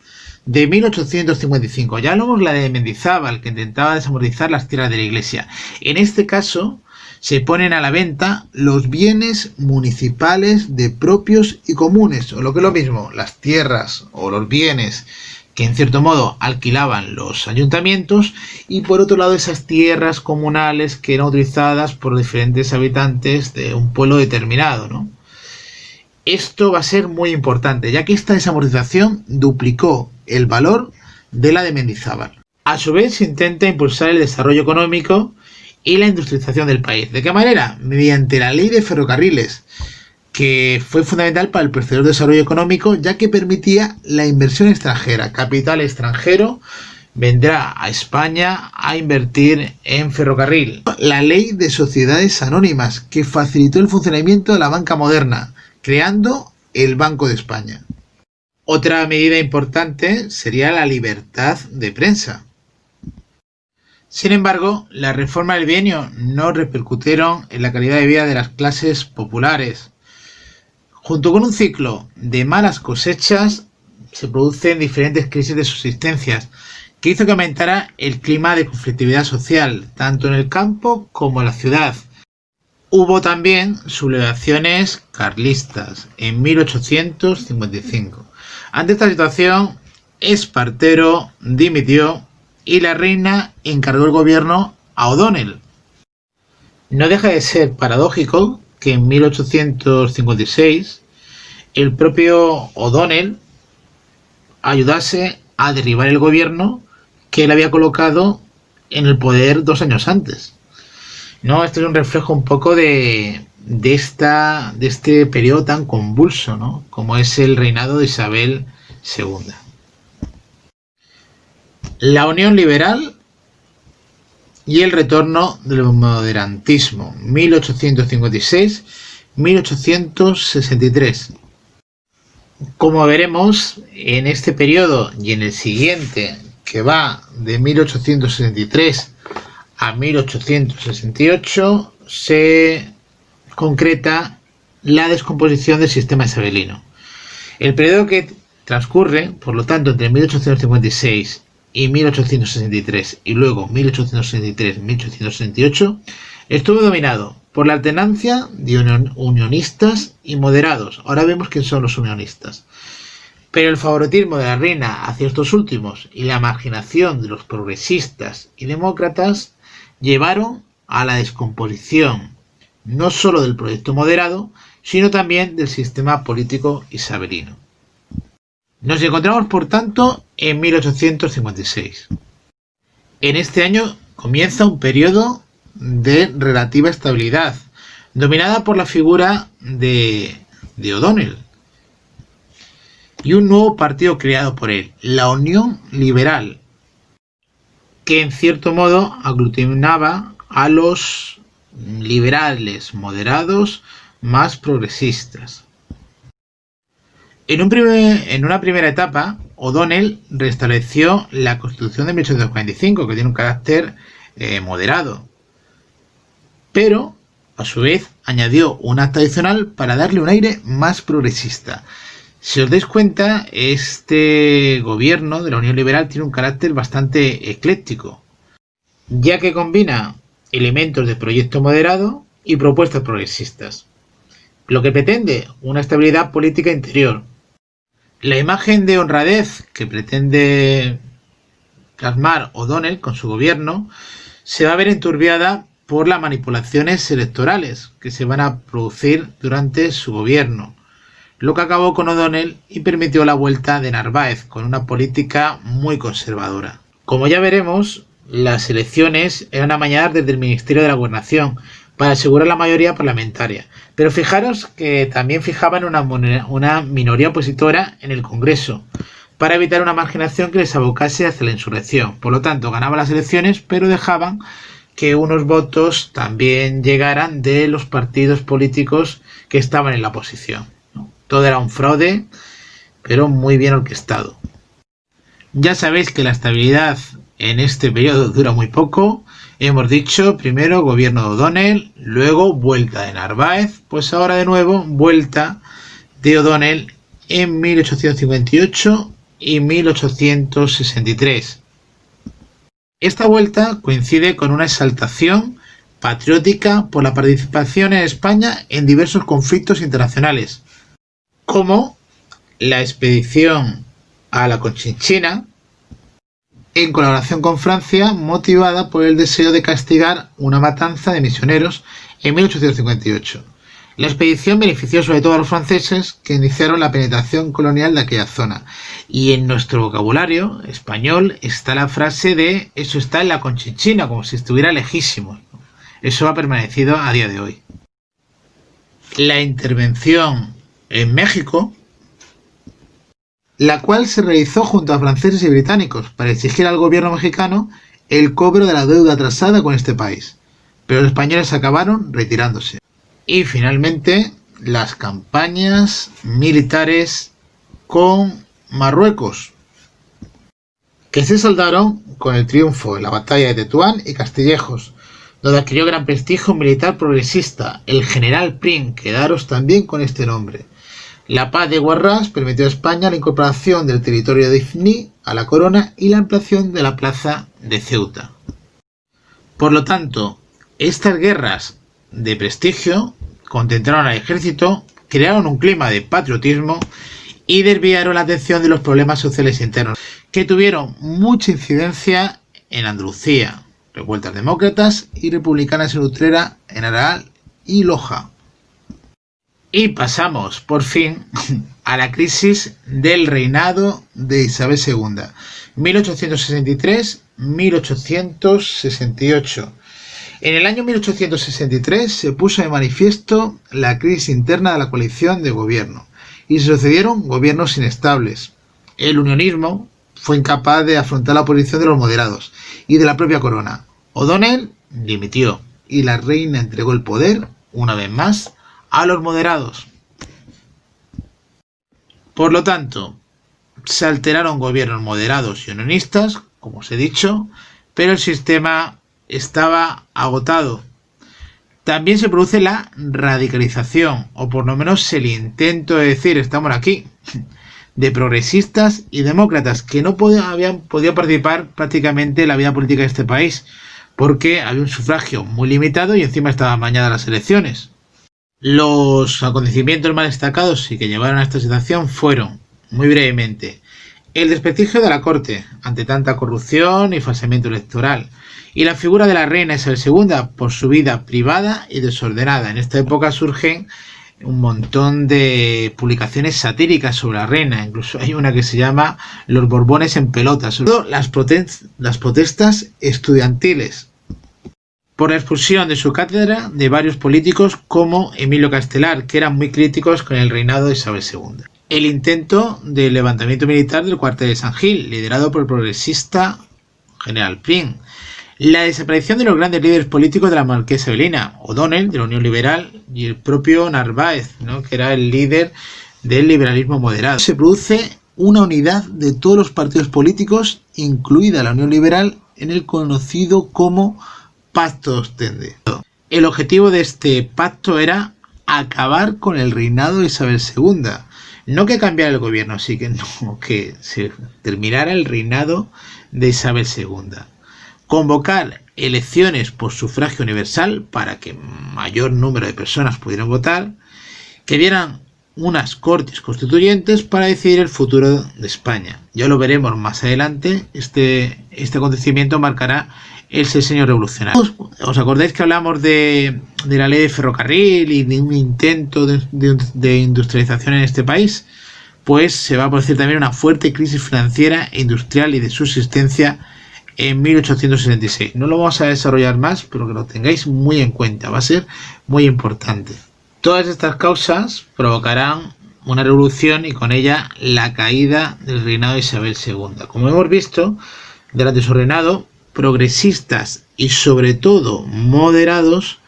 de 1855. Ya hablamos la de Mendizábal, que intentaba desamortizar las tierras de la iglesia. En este caso, se ponen a la venta los bienes municipales de propios y comunes, o lo que es lo mismo, las tierras o los bienes que en cierto modo alquilaban los ayuntamientos, y por otro lado esas tierras comunales que eran utilizadas por diferentes habitantes de un pueblo determinado, ¿no? Esto va a ser muy importante, ya que esta desamortización duplicó el valor de la de Mendizábal. A su vez, se intenta impulsar el desarrollo económico y la industrialización del país. ¿De qué manera? Mediante la ley de ferrocarriles, que fue fundamental para el posterior desarrollo económico, ya que permitía la inversión extranjera. Capital extranjero vendrá a España a invertir en ferrocarril. La ley de sociedades anónimas, que facilitó el funcionamiento de la banca moderna, creando el Banco de España. Otra medida importante sería la libertad de prensa. Sin embargo, las reformas del bienio no repercutieron en la calidad de vida de las clases populares. Junto con un ciclo de malas cosechas, se producen diferentes crisis de subsistencias, que hizo que aumentara el clima de conflictividad social, tanto en el campo como en la ciudad. Hubo también sublevaciones carlistas en 1855. Ante esta situación, Espartero dimitió y la reina encargó el gobierno a O'Donnell. No deja de ser paradójico que en 1856 el propio O'Donnell ayudase a derribar el gobierno que él había colocado en el poder 2 años antes. No, esto es un reflejo un poco de este periodo tan convulso, ¿no?, como es el reinado de Isabel II. La Unión Liberal y el retorno del moderantismo, 1856-1863. Como veremos, en este periodo y en el siguiente, que va de 1863 a 1868, se concreta la descomposición del sistema isabelino. El periodo que transcurre, por lo tanto, entre 1856 y 1863 y luego 1863-1868, estuvo dominado por la alternancia de unionistas y moderados. Ahora vemos quién son los unionistas. Pero el favoritismo de la reina hacia estos últimos y la marginación de los progresistas y demócratas llevaron a la descomposición no solo del proyecto moderado, sino también del sistema político isabelino. Nos encontramos, por tanto, en 1856. En este año comienza un periodo de relativa estabilidad, dominada por la figura de O'Donnell y un nuevo partido creado por él, la Unión Liberal, que en cierto modo aglutinaba a los liberales moderados más progresistas. En una primera etapa, O'Donnell restableció la Constitución de 1845, que tiene un carácter moderado, pero a su vez añadió un acta adicional para darle un aire más progresista. Si os dais cuenta, este gobierno de la Unión Liberal tiene un carácter bastante ecléctico, ya que combina elementos de proyecto moderado y propuestas progresistas, lo que pretende una estabilidad política interior. La imagen de honradez que pretende plasmar O'Donnell con su gobierno se va a ver enturbiada por las manipulaciones electorales que se van a producir durante su gobierno, lo que acabó con O'Donnell y permitió la vuelta de Narváez con una política muy conservadora. Como ya veremos, las elecciones eran amañadas desde el Ministerio de la Gobernación para asegurar la mayoría parlamentaria, pero fijaros que también fijaban una minoría opositora en el Congreso para evitar una marginación que les abocase hacia la insurrección. Por lo tanto, ganaban las elecciones, pero dejaban que unos votos también llegaran de los partidos políticos que estaban en la oposición. Todo era un fraude, pero muy bien orquestado. Ya sabéis que la estabilidad en este periodo dura muy poco. Hemos dicho primero gobierno de O'Donnell, luego vuelta de Narváez, pues ahora de nuevo vuelta de O'Donnell en 1858 y 1863. Esta vuelta coincide con una exaltación patriótica por la participación en España en diversos conflictos internacionales, como la expedición a la Conchinchina, en colaboración con Francia, motivada por el deseo de castigar una matanza de misioneros en 1858. La expedición benefició sobre todo a los franceses que iniciaron la penetración colonial de aquella zona. Y en nuestro vocabulario español está la frase de eso está en la Conchinchina, como si estuviera lejísimo. Eso ha permanecido a día de hoy. La intervención en México, la cual se realizó junto a franceses y británicos para exigir al gobierno mexicano el cobro de la deuda atrasada con este país, pero los españoles acabaron retirándose. Y finalmente, las campañas militares con Marruecos, que se saldaron con el triunfo en la batalla de Tetuán y Castillejos, donde adquirió gran prestigio un militar progresista, el general Prim, quedaros también con este nombre. La paz de Huarrás permitió a España la incorporación del territorio de Ifni a la corona y la ampliación de la plaza de Ceuta. Por lo tanto, estas guerras de prestigio contentaron al ejército, crearon un clima de patriotismo y desviaron la atención de los problemas sociales internos, que tuvieron mucha incidencia en Andalucía, revueltas demócratas y republicanas en Utrera, en Araal y Loja. Y pasamos, por fin, a la crisis del reinado de Isabel II, 1863-1868. En el año 1863 se puso de manifiesto la crisis interna de la coalición de gobierno y se sucedieron gobiernos inestables. El unionismo fue incapaz de afrontar la oposición de los moderados y de la propia corona. O'Donnell dimitió y la reina entregó el poder, una vez más, a los moderados. Por lo tanto, se alteraron gobiernos moderados y unionistas, como os he dicho, pero el sistema estaba agotado. También se produce la radicalización, o por lo menos el intento de decir, estamos aquí, de progresistas y demócratas que no habían podido participar prácticamente en la vida política de este país, porque había un sufragio muy limitado y encima estaban mañadas las elecciones. Los acontecimientos más destacados y que llevaron a esta situación fueron, muy brevemente, el desprestigio de la corte ante tanta corrupción y falseamiento electoral, y la figura de la reina Isabel II por su vida privada y desordenada. En esta época surgen un montón de publicaciones satíricas sobre la reina, incluso hay una que se llama Los Borbones en pelotas, sobre todo las protestas estudiantiles por la expulsión de su cátedra de varios políticos como Emilio Castelar, que eran muy críticos con el reinado de Isabel II. El intento de levantamiento militar del cuartel de San Gil, liderado por el progresista general Prim. La desaparición de los grandes líderes políticos de la marquesa Evelina, O'Donnell, de la Unión Liberal, y el propio Narváez, que era el líder del liberalismo moderado. Se produce una unidad de todos los partidos políticos, incluida la Unión Liberal, en el conocido como Pacto Ostende. el objetivo de este pacto era acabar con el reinado de Isabel II. No que cambiara el gobierno, sí que no, que se terminara el reinado de Isabel II. Convocar elecciones por sufragio universal para que mayor número de personas pudieran votar, que dieran unas cortes constituyentes para decidir el futuro de España. Ya lo veremos más adelante. Este acontecimiento marcará el sexenio revolucionario. ¿Os acordáis que hablamos de la ley de ferrocarril y de un intento de industrialización en este país? Pues se va a producir también una fuerte crisis financiera, industrial y de subsistencia en 1866. No lo vamos a desarrollar más, pero que lo tengáis muy en cuenta. Va a ser muy importante. Todas estas causas provocarán una revolución y con ella la caída del reinado de Isabel II. Como hemos visto, durante su reinado, progresistas y sobre todo moderados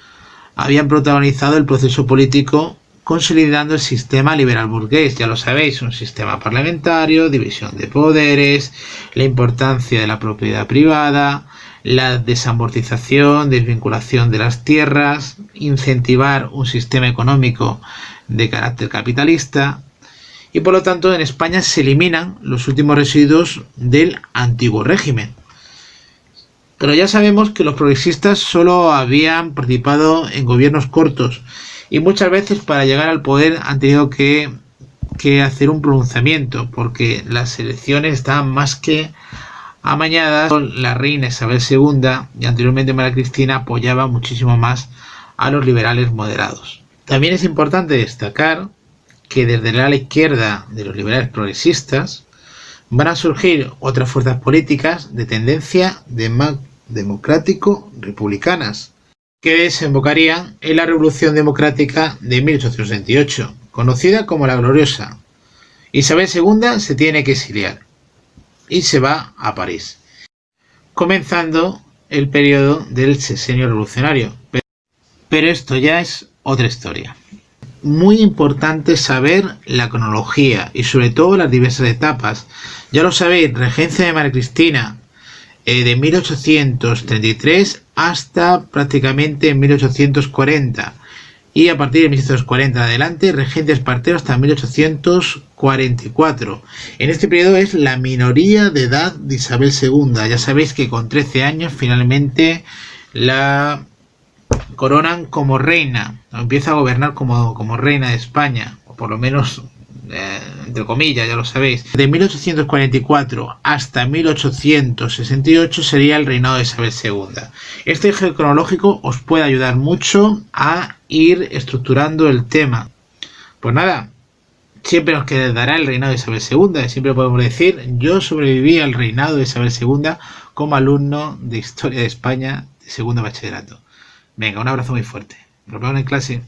habían protagonizado el proceso político consolidando el sistema liberal burgués. Ya lo sabéis, un sistema parlamentario, división de poderes, la importancia de la propiedad privada, la desamortización, desvinculación de las tierras, incentivar un sistema económico de carácter capitalista y por lo tanto en España se eliminan los últimos residuos del antiguo régimen. Pero ya sabemos que los progresistas solo habían participado en gobiernos cortos y muchas veces para llegar al poder han tenido que hacer un pronunciamiento porque las elecciones estaban más que amañadas. La reina Isabel II y anteriormente María Cristina apoyaba muchísimo más a los liberales moderados. También es importante destacar que desde la ala izquierda de los liberales progresistas van a surgir otras fuerzas políticas de tendencia democrático-republicanas que desembocarían en la Revolución Democrática de 1868, conocida como la Gloriosa. Isabel II se tiene que exiliar y se va a París, comenzando el periodo del sexenio revolucionario. Pero esto ya es otra historia. Muy importante saber la cronología y sobre todo las diversas etapas. Ya lo sabéis, regencia de María Cristina de 1833 hasta prácticamente 1840 y a partir de 1840 adelante regencia Espartero hasta 1844. En este periodo es la minoría de edad de Isabel II. Ya sabéis que con 13 años finalmente la coronan como reina, empieza a gobernar como reina de España, o por lo menos entre comillas, ya lo sabéis. De 1844 hasta 1868 sería el reinado de Isabel II. Este eje cronológico os puede ayudar mucho a ir estructurando el tema. Pues nada, siempre nos quedará el reinado de Isabel II, y siempre podemos decir, yo sobreviví al reinado de Isabel II como alumno de Historia de España de segundo bachillerato. Venga, un abrazo muy fuerte. Nos vemos en clase.